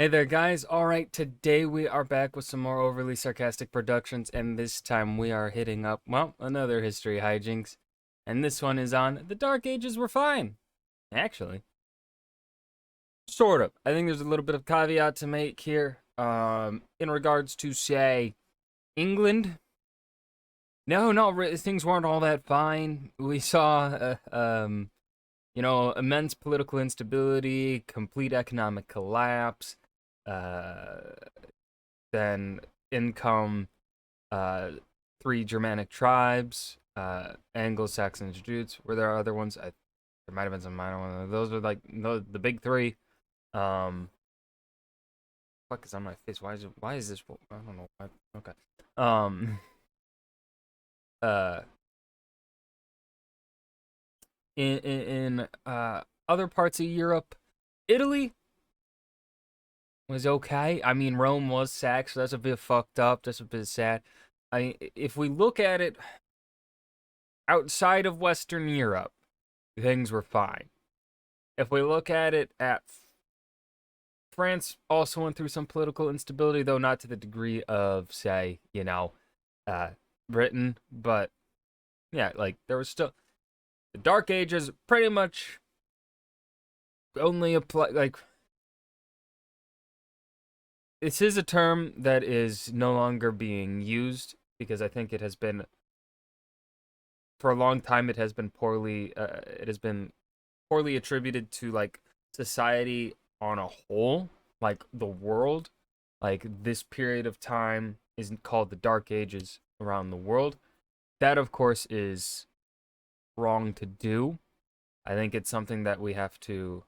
Hey there, guys. All right, today we are back with some more overly sarcastic productions, and this time we are hitting up, well, another history hijinks. And this one is on the Dark Ages were fine. Actually, sort of. I think there's a little bit of caveat to make here. In regards to, say, England. No, not really. Things weren't all that fine. We saw, immense political instability, complete economic collapse. Uh, then in come three Germanic tribes, Anglo-Saxons, Jutes. Were there other ones? There might have been some minor ones. Those are like the big three. Fuck is on my face? Why is this? I don't know. Okay. Um. Uh. In other parts of Europe, Italy was okay. I mean, Rome was sacked, so that's a bit fucked up. That's a bit sad. If we look at it outside of Western Europe, things were fine. If we look at it at France, also went through some political instability, though not to the degree of, say, Britain. But yeah, like there was still the Dark Ages. Pretty much only apply like. This is a term that is no longer being used because I think it has been, for a long time, it has been poorly attributed to like society on a whole, like the world. Like this period of time is called the Dark Ages around the world. That, of course, is wrong to do. I think it's something that we have to.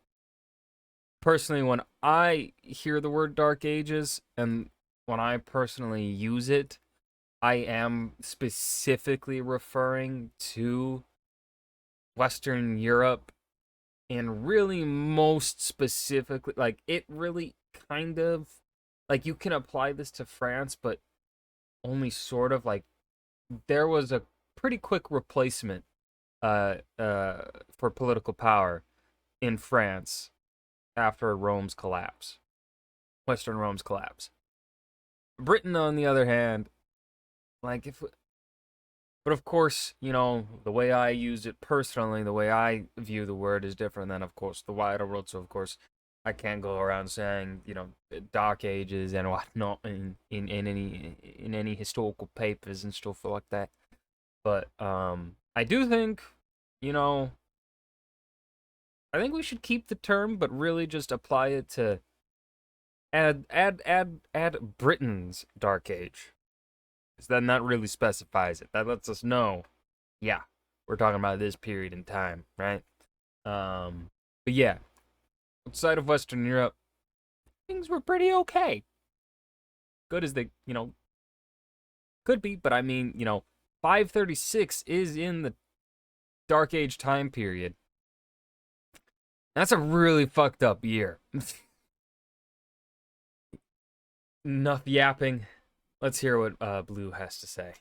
Personally, when I hear the word Dark Ages and when I personally use it, I am specifically referring to Western Europe, and really most specifically, like it really kind of, like you can apply this to France, but only sort of. Like there was a pretty quick replacement for political power in France after Rome's collapse, Western Rome's collapse. Britain, on the other hand, like but of course, the way I use it personally, the way I view the word is different than, of course, the wider world. So, of course, I can't go around saying, Dark Ages and whatnot in any historical papers and stuff like that. But I do think, I think we should keep the term, but really just apply it to add Britain's Dark Age. Because then that really specifies it. That lets us know, yeah, we're talking about this period in time, right? But yeah, outside of Western Europe, things were pretty okay. Good as they, could be, but I mean, 536 is in the Dark Age time period. That's a really fucked up year. Enough yapping. Let's hear what Blue has to say.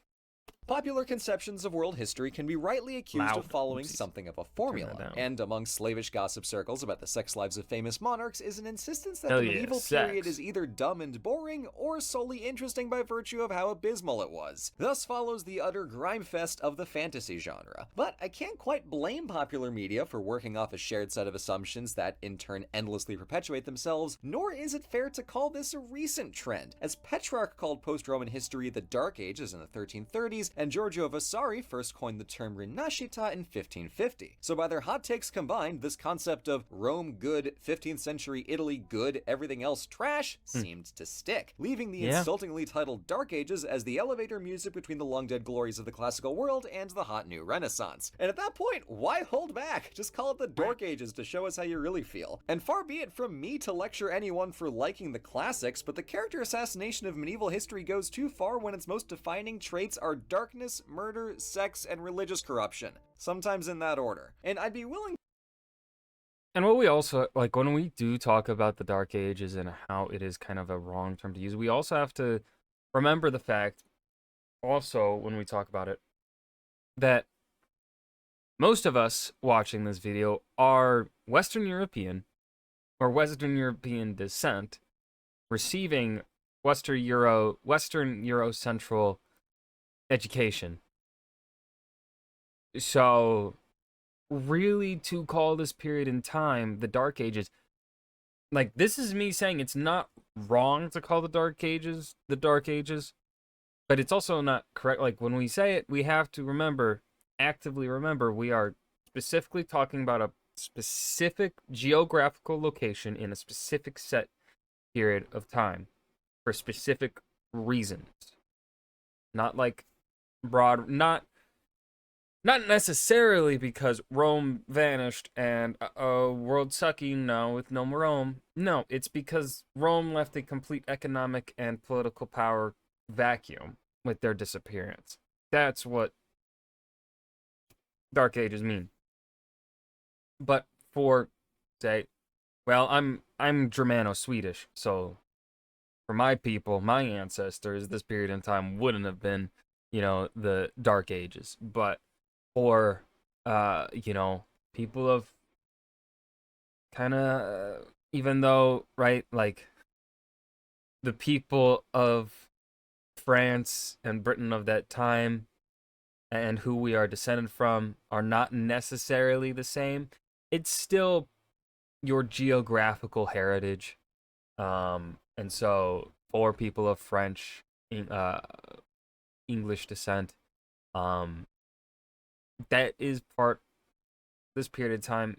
Popular conceptions of world history can be rightly accused of following something of a formula, and among slavish gossip circles about the sex lives of famous monarchs is an insistence that the medieval period is either dumb and boring, or solely interesting by virtue of how abysmal it was. Thus follows the utter grimefest of the fantasy genre. But I can't quite blame popular media for working off a shared set of assumptions that in turn endlessly perpetuate themselves, nor is it fair to call this a recent trend, as Petrarch called post-Roman history the Dark Ages in the 1330s, and Giorgio Vasari first coined the term Rinascita in 1550. So by their hot takes combined, this concept of Rome good, 15th century Italy good, everything else trash seemed to stick, leaving the insultingly titled Dark Ages as the elevator music between the long-dead glories of the classical world and the hot new Renaissance. And at that point, why hold back? Just call it the Dark Ages to show us how you really feel. And far be it from me to lecture anyone for liking the classics, but the character assassination of medieval history goes too far when its most defining traits are darkness, murder, sex, and religious corruption. Sometimes in that order. And I'd be willing. And what we also, like, when we do talk about the Dark Ages and how it is kind of a wrong term to use, we also have to remember the fact, also, when we talk about it, that most of us watching this video are Western European or Western European descent, receiving Western Eurocentral education. So, really, to call this period in time the Dark Ages, like, this is me saying it's not wrong to call the Dark Ages, but it's also not correct. Like, when we say it, we have to actively remember, we are specifically talking about a specific geographical location in a specific set period of time for specific reasons. Not like broad, not necessarily because Rome vanished and world sucking now with no Rome. No, it's because Rome left a complete economic and political power vacuum with their disappearance. That's what Dark Ages mean. But for, say, well, I'm Germano-Swedish, so for my people, my ancestors, this period in time wouldn't have been, the Dark Ages. But for, people of kind of, even though, right, like, the people of France and Britain of that time and who we are descended from are not necessarily the same, it's still your geographical heritage. And so for people of French, English descent, that is this period of time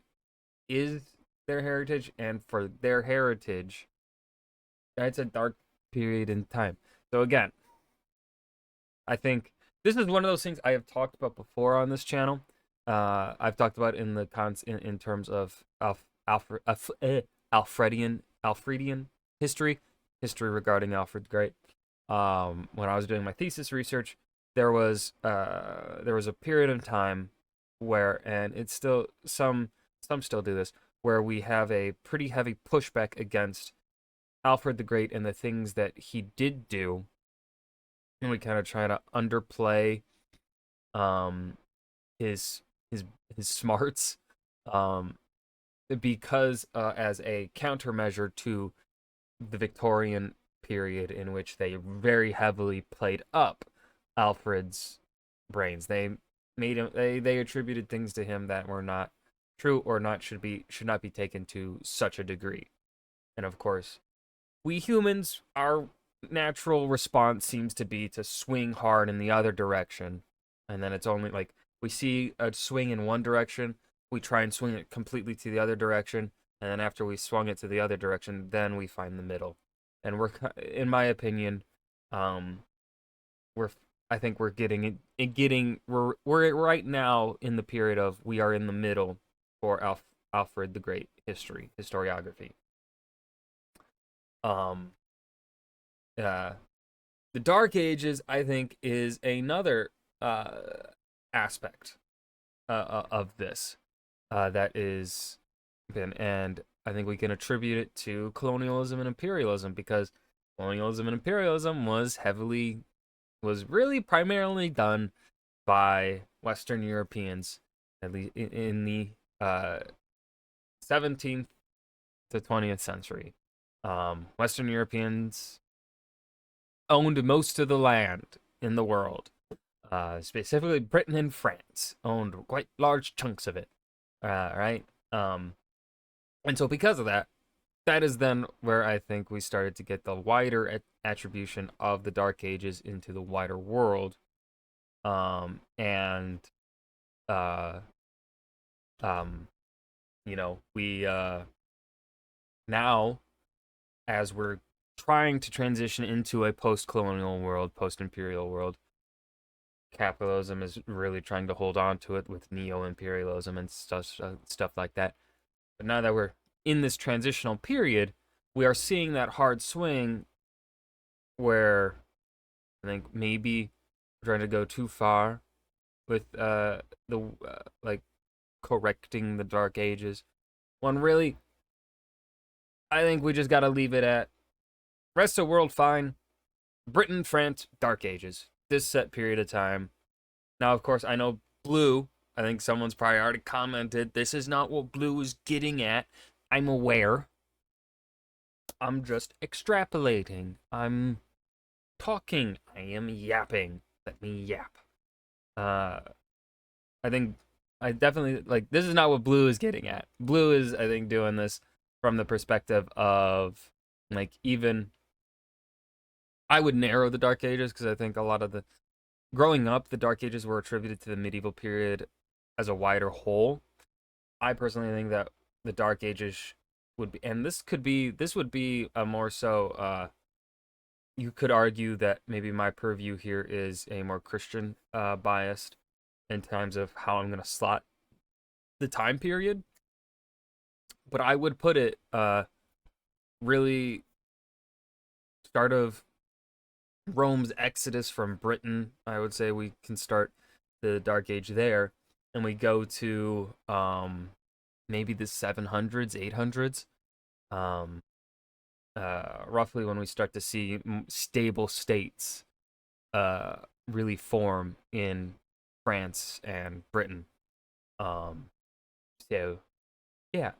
is their heritage, and for their heritage, that's a dark period in time. So again, I think this is one of those things I have talked about before on this channel. I've talked about in the in terms of Alfredian history regarding Alfred the Great. When I was doing my thesis research, there was a period of time where, and it's still some still do this, where we have a pretty heavy pushback against Alfred the Great and the things that he did do, and we kind of try to underplay his smarts, because as a countermeasure to the Victorian period, in which they very heavily played up Alfred's brains. They made him, they attributed things to him that were not true or should not be taken to such a degree. And of course, we humans, our natural response seems to be to swing hard in the other direction. And then it's only like we see a swing in one direction, we try and swing it completely to the other direction, and then after we swung it to the other direction, then we find the middle. And we're, in my opinion, I think we're we're right now in the period of, we are in the middle for Alfred the Great historiography. The Dark Ages, I think, is another aspect of this that is been, and I think we can attribute it to colonialism and imperialism, because colonialism and imperialism was really primarily done by Western Europeans, at least in the 17th to 20th century. Western Europeans owned most of the land in the world. Specifically, Britain and France owned quite large chunks of it. Right? And so because of that, that is then where I think we started to get the wider attribution of the Dark Ages into the wider world. We now, as we're trying to transition into a post-colonial world, post-imperial world, capitalism is really trying to hold on to it with neo-imperialism and stuff like that. But now that we're in this transitional period, we are seeing that hard swing where I think maybe we're trying to go too far with correcting the Dark Ages, when really I think we just gotta leave it at rest of the world fine, Britain, France, Dark Ages, this set period of time. Now, of course, I know Blue, I think someone's probably already commented, this is not what Blue is getting at. I'm aware. I'm just extrapolating. I'm talking. I am yapping. Let me yap. Uh, I think I definitely like this is not what Blue is getting at. Blue is, I think, doing this from the perspective of like even I would narrow the Dark Ages because I think a lot of the growing up, the Dark Ages were attributed to the medieval period as a wider whole. I personally think that the Dark Ages would be, and this would be a more so. You could argue that maybe my purview here is a more Christian biased in terms of how I'm gonna slot the time period, but I would put it really start of Rome's exodus from Britain. I would say we can start the Dark Age there, and we go to maybe the 700s, 800s, roughly when we start to see stable states really form in France and Britain. So yeah.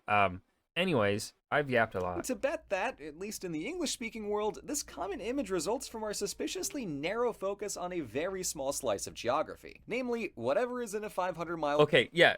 Anyways, I've yapped a lot. To bet that, at least in the English-speaking world, this common image results from our suspiciously narrow focus on a very small slice of geography. Namely, whatever is in a 500-mile... Okay, yeah.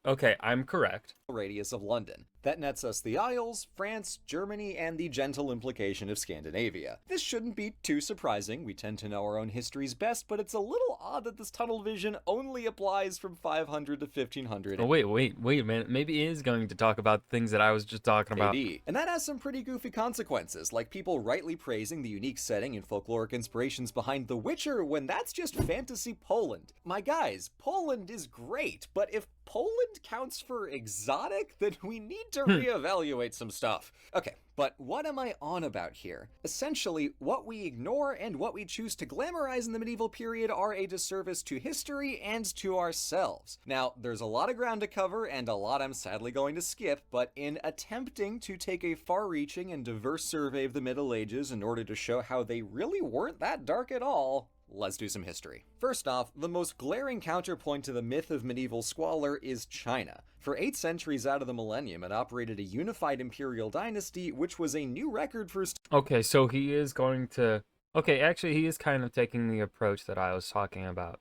Okay, I'm correct. ...radius of London. That nets us the Isles, France, Germany, and the gentle implication of Scandinavia. This shouldn't be too surprising. We tend to know our own histories best, but it's a little odd that this tunnel vision only applies from 500 to 1500. Oh, wait, man. Maybe he is going to talk about things that I was just talking about. AD. And that has some pretty goofy consequences, like people rightly praising the unique setting and folkloric inspirations behind The Witcher when that's just fantasy Poland. My guys, Poland is great, but if Poland counts for exotic, then we need to reevaluate some stuff. Okay, but what am I on about here? Essentially, what we ignore and what we choose to glamorize in the medieval period are a disservice to history and to ourselves. Now, there's a lot of ground to cover and a lot I'm sadly going to skip, but in attempting to take a far-reaching and diverse survey of the Middle Ages in order to show how they really weren't that dark at all, let's do some history. First off, the most glaring counterpoint to the myth of medieval squalor is China. For 8 centuries out of the millennium, it operated a unified imperial dynasty, which was a new record for... Okay, so he is going to... Okay, actually, he is kind of taking the approach that I was talking about.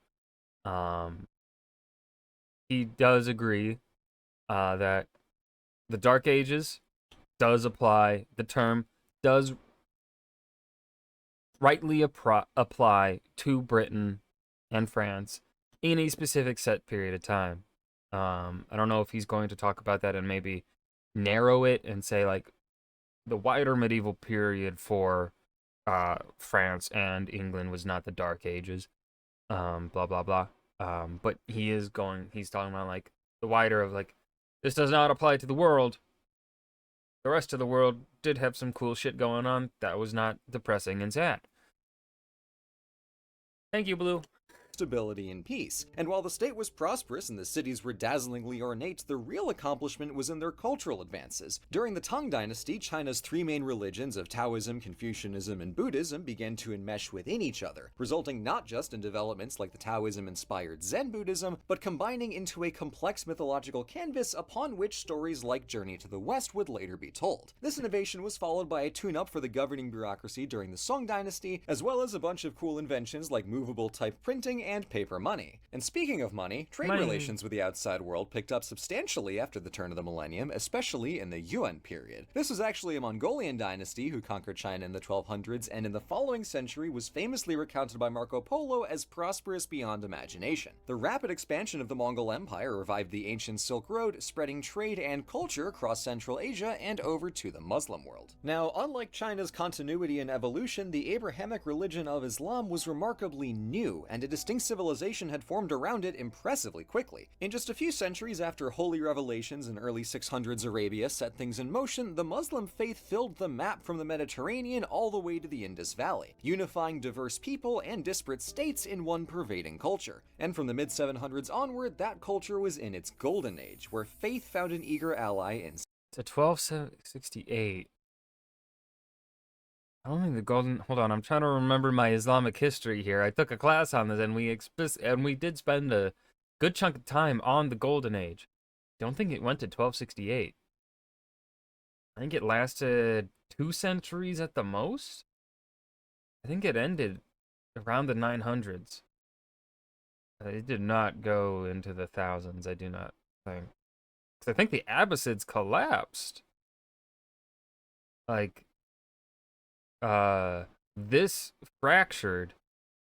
He does agree that the Dark Ages does apply, the term does rightly apply to Britain and France in a specific set period of time. I don't know if he's going to talk about that and maybe narrow it and say like the wider medieval period for France and England was not the Dark Ages, blah blah blah. But he's talking about like the wider of like this does not apply to the world. The rest of the world did have some cool shit going on that was not depressing and sad. Thank you, Blue. Stability and peace. And while the state was prosperous and the cities were dazzlingly ornate, the real accomplishment was in their cultural advances. During the Tang Dynasty, China's 3 main religions of Taoism, Confucianism, and Buddhism began to enmesh within each other, resulting not just in developments like the Taoism-inspired Zen Buddhism, but combining into a complex mythological canvas upon which stories like Journey to the West would later be told. This innovation was followed by a tune-up for the governing bureaucracy during the Song Dynasty, as well as a bunch of cool inventions like movable type printing and paper money. And speaking of money, trade relations with the outside world picked up substantially after the turn of the millennium, especially in the Yuan period. This was actually a Mongolian dynasty who conquered China in the 1200s, and in the following century was famously recounted by Marco Polo as prosperous beyond imagination. The rapid expansion of the Mongol Empire revived the ancient Silk Road, spreading trade and culture across Central Asia and over to the Muslim world. Now, unlike China's continuity and evolution, the Abrahamic religion of Islam was remarkably new, and a distinct civilization had formed around it impressively quickly. In just a few centuries after holy revelations in early 600s Arabia set things in motion, the Muslim faith filled the map from the Mediterranean all the way to the Indus Valley, unifying diverse people and disparate states in one pervading culture. And from the mid-700s onward, that culture was in its golden age, where faith found an eager ally in... To 1268. I don't think the golden... Hold on, I'm trying to remember my Islamic history here. I took a class on this, and we did spend a good chunk of time on the Golden Age. Don't think it went to 1268. I think it lasted 2 centuries at the most. I think it ended around the 900s. It did not go into the thousands, I do not think. 'Cause I think the Abbasids collapsed. Like, this fractured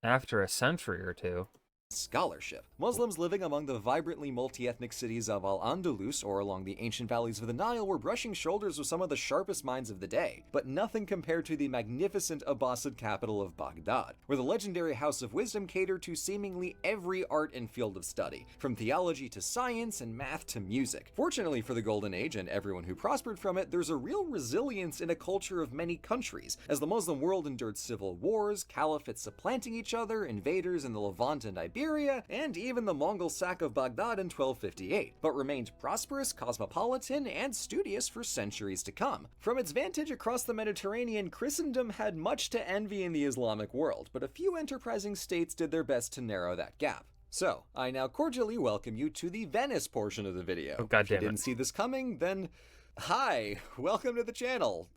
after a century or two. Scholarship. Muslims living among the vibrantly multi-ethnic cities of Al-Andalus or along the ancient valleys of the Nile were brushing shoulders with some of the sharpest minds of the day, but nothing compared to the magnificent Abbasid capital of Baghdad, where the legendary House of Wisdom catered to seemingly every art and field of study, from theology to science and math to music. Fortunately for the Golden Age and everyone who prospered from it, there's a real resilience in a culture of many countries, as the Muslim world endured civil wars, caliphates supplanting each other, invaders in the Levant and Iberia, and even the Mongol sack of Baghdad in 1258, but remained prosperous, cosmopolitan, and studious for centuries to come. From its vantage across the Mediterranean, Christendom had much to envy in the Islamic world, but a few enterprising states did their best to narrow that gap. So, I now cordially welcome you to the Venice portion of the video. Oh, God damn it. If you didn't see this coming, then hi, welcome to the channel.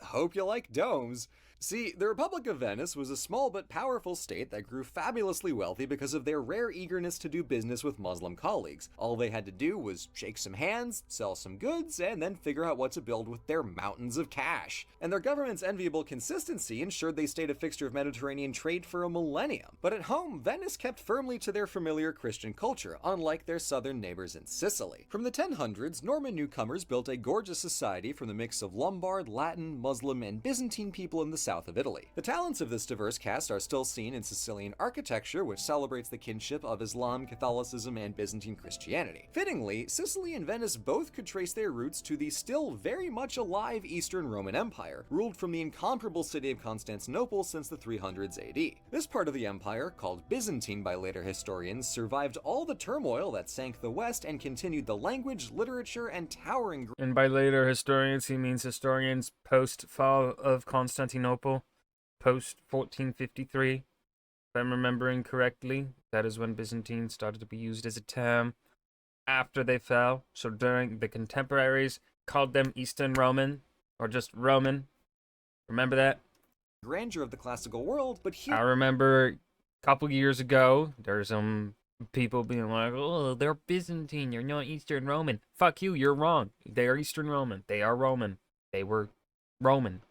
Hope you like domes. See, the Republic of Venice was a small but powerful state that grew fabulously wealthy because of their rare eagerness to do business with Muslim colleagues. All they had to do was shake some hands, sell some goods, and then figure out what to build with their mountains of cash. And their government's enviable consistency ensured they stayed a fixture of Mediterranean trade for a millennium. But at home, Venice kept firmly to their familiar Christian culture, unlike their southern neighbors in Sicily. From the 1000s, Norman newcomers built a gorgeous society from the mix of Lombard, Latin, Muslim, and Byzantine people in the south of Italy. The talents of this diverse cast are still seen in Sicilian architecture, which celebrates the kinship of Islam, Catholicism, and Byzantine Christianity. Fittingly, Sicily and Venice both could trace their roots to the still very much alive Eastern Roman Empire, ruled from the incomparable city of Constantinople since the 300s AD. This part of the empire, called Byzantine by later historians, survived all the turmoil that sank the West and continued the language, literature, and towering... And by later historians, he means historians post-fall of Constantinople. Post 1453, if I'm remembering correctly. That is when Byzantine started to be used as a term after they fell. So during the contemporaries called them Eastern Roman or just Roman. Remember that? Grandeur of the classical world, but here I remember a couple years ago there's some people being like, "Oh, they're Byzantine, you're not Eastern Roman." Fuck you, you're wrong. They are Eastern Roman. They are Roman. They were Roman.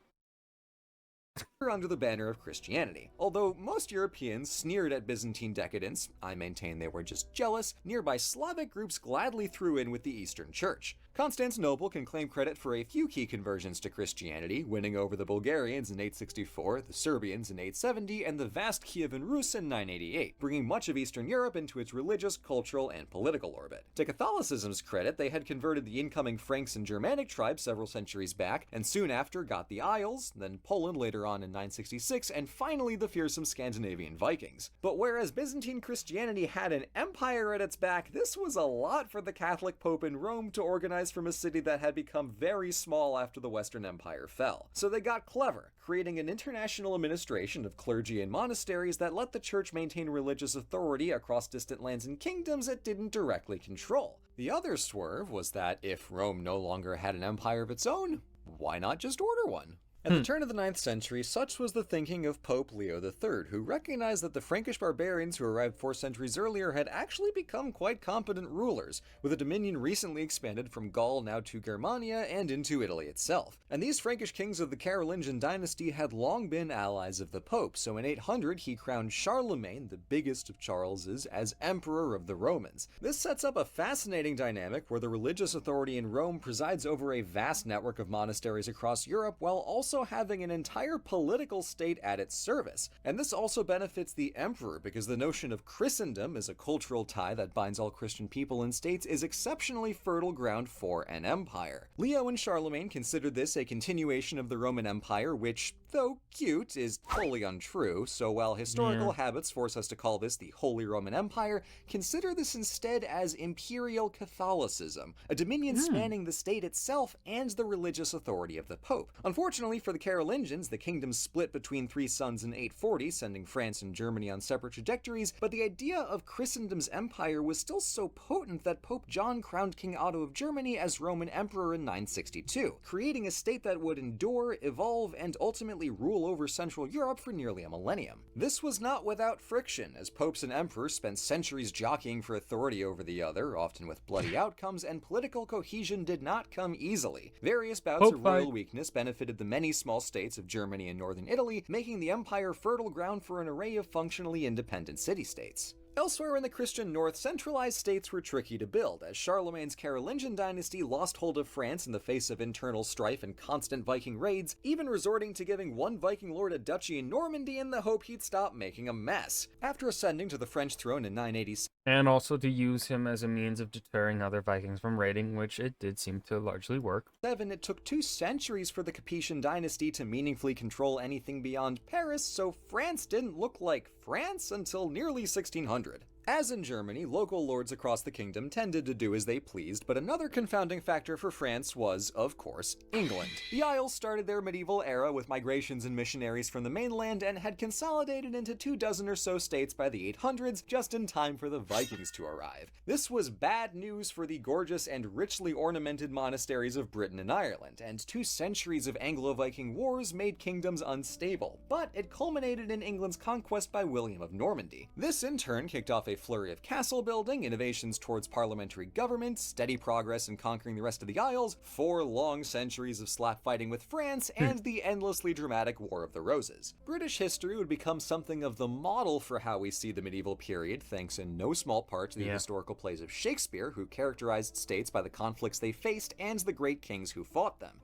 Under the banner of Christianity. Although most Europeans sneered at Byzantine decadence, I maintain they were just jealous, nearby Slavic groups gladly threw in with the Eastern Church. Constantinople can claim credit for a few key conversions to Christianity, winning over the Bulgarians in 864, the Serbians in 870, and the vast Kievan Rus in 988, bringing much of Eastern Europe into its religious, cultural, and political orbit. To Catholicism's credit, they had converted the incoming Franks and Germanic tribes several centuries back, and soon after got the Isles, then Poland later on in 966, and finally the fearsome Scandinavian Vikings. But whereas Byzantine Christianity had an empire at its back, this was a lot for the Catholic Pope in Rome to organize from a city that had become very small after the Western Empire fell. So they got clever, creating an international administration of clergy and monasteries that let the church maintain religious authority across distant lands and kingdoms it didn't directly control. The other swerve was that if Rome no longer had an empire of its own, why not just order one? At the turn of the 9th century, such was the thinking of Pope Leo III, who recognized that the Frankish barbarians who arrived 4 centuries earlier had actually become quite competent rulers, with a dominion recently expanded from Gaul now to Germania and into Italy itself. And these Frankish kings of the Carolingian dynasty had long been allies of the Pope, so in 800 he crowned Charlemagne, the biggest of Charleses, as Emperor of the Romans. This sets up a fascinating dynamic where the religious authority in Rome presides over a vast network of monasteries across Europe, while also having an entire political state at its service. And this also benefits the emperor, because the notion of Christendom as a cultural tie that binds all Christian people and states is exceptionally fertile ground for an empire. Leo and Charlemagne considered this a continuation of the Roman Empire, which, though cute, is fully untrue, so while historical habits force us to call this the Holy Roman Empire, consider this instead as Imperial Catholicism, a dominion spanning the state itself and the religious authority of the Pope. Unfortunately for the Carolingians, the kingdom split between 3 sons in 840, sending France and Germany on separate trajectories, but the idea of Christendom's empire was still so potent that Pope John crowned King Otto of Germany as Roman Emperor in 962, creating a state that would endure, evolve, and ultimately rule over Central Europe for nearly a millennium. This was not without friction, as popes and emperors spent centuries jockeying for authority over the other, often with bloody outcomes, and political cohesion did not come easily. Various bouts of royal weakness benefited the many small states of Germany and northern Italy, making the empire fertile ground for an array of functionally independent city-states. Elsewhere in the Christian North, centralized states were tricky to build, as Charlemagne's Carolingian dynasty lost hold of France in the face of internal strife and constant Viking raids, even resorting to giving one Viking lord a duchy in Normandy in the hope he'd stop making a mess. After ascending to the French throne in 986, and also to use him as a means of deterring other Vikings from raiding, which it did seem to largely work. It took 2 centuries for the Capetian dynasty to meaningfully control anything beyond Paris, so France didn't look like France until nearly 1600. As in Germany, local lords across the kingdom tended to do as they pleased, but another confounding factor for France was, of course, England. The Isles started their medieval era with migrations and missionaries from the mainland and had consolidated into 24 or so states by the 800s, just in time for the Vikings to arrive. This was bad news for the gorgeous and richly ornamented monasteries of Britain and Ireland, and 2 centuries of Anglo-Viking wars made kingdoms unstable, but it culminated in England's conquest by William of Normandy. This in turn kicked off a flurry of castle building, innovations towards parliamentary government, steady progress in conquering the rest of the Isles, 4 long centuries of slap fighting with France, and the endlessly dramatic War of the Roses. British history would become something of the model for how we see the medieval period, thanks in no small part to the historical plays of Shakespeare, who characterized states by the conflicts they faced and the great kings who fought them.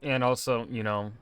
And also, you know,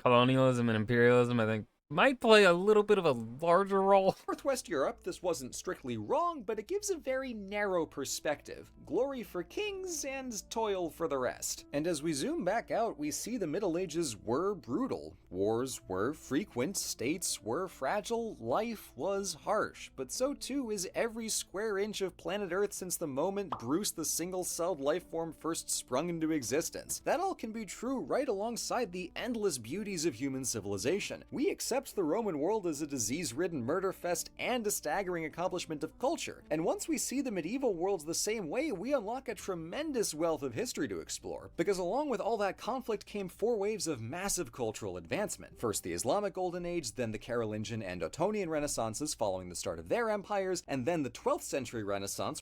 colonialism and imperialism, I think, might play a little bit of a larger role. Northwest Europe, this wasn't strictly wrong, but it gives a very narrow perspective. Glory for kings and toil for the rest. And as we zoom back out, we see the Middle Ages were brutal. Wars were frequent, states were fragile, life was harsh. But so too is every square inch of planet Earth since the moment Bruce the single-celled life form first sprung into existence. That all can be true right alongside the endless beauties of human civilization. We accept the Roman world as a disease-ridden murder fest and a staggering accomplishment of culture. And once we see the medieval worlds the same way, we unlock a tremendous wealth of history to explore. Because along with all that conflict came 4 waves of massive cultural advancement. First the Islamic Golden Age, then the Carolingian and Ottonian Renaissances following the start of their empires, and then the 12th century Renaissance.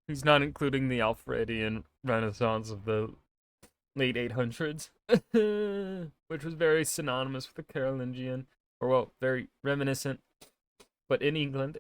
He's not including the Alfredian Renaissance of the late 800s, which was very synonymous with the Carolingian, or well, very reminiscent, but in England.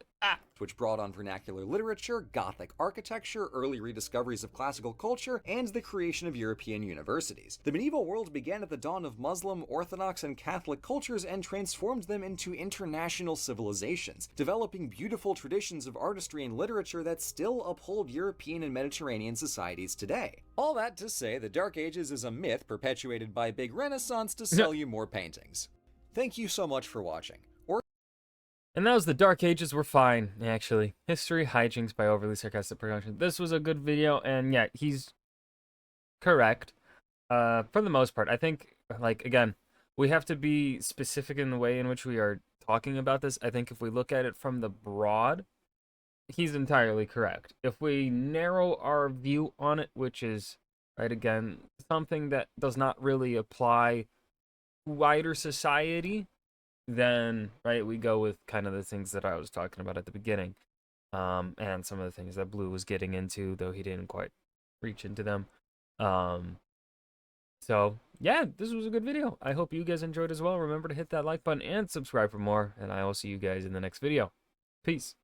Which brought on vernacular literature, Gothic architecture, early rediscoveries of classical culture, and the creation of European universities. The medieval world began at the dawn of Muslim, Orthodox, and Catholic cultures and transformed them into international civilizations, developing beautiful traditions of artistry and literature that still uphold European and Mediterranean societies today. All that to say, the Dark Ages is a myth perpetuated by Big Renaissance to sell you more paintings. Thank you so much for watching. And that was the Dark Ages were fine, actually. History, Hijinks by Overly Sarcastic Production. This was a good video, and yeah, he's correct. For the most part, I think, like, again, we have to be specific in the way in which we are talking about this. I think if we look at it from the broad, he's entirely correct. If we narrow our view on it, which is, right, again, something that does not really apply to wider society, then, right, we go with kind of the things that I was talking about at the beginning, and some of the things that Blue was getting into, though he didn't quite reach into them. So, yeah, this was a good video. I hope you guys enjoyed as well. Remember to hit that like button and subscribe for more, and I will see you guys in the next video. Peace.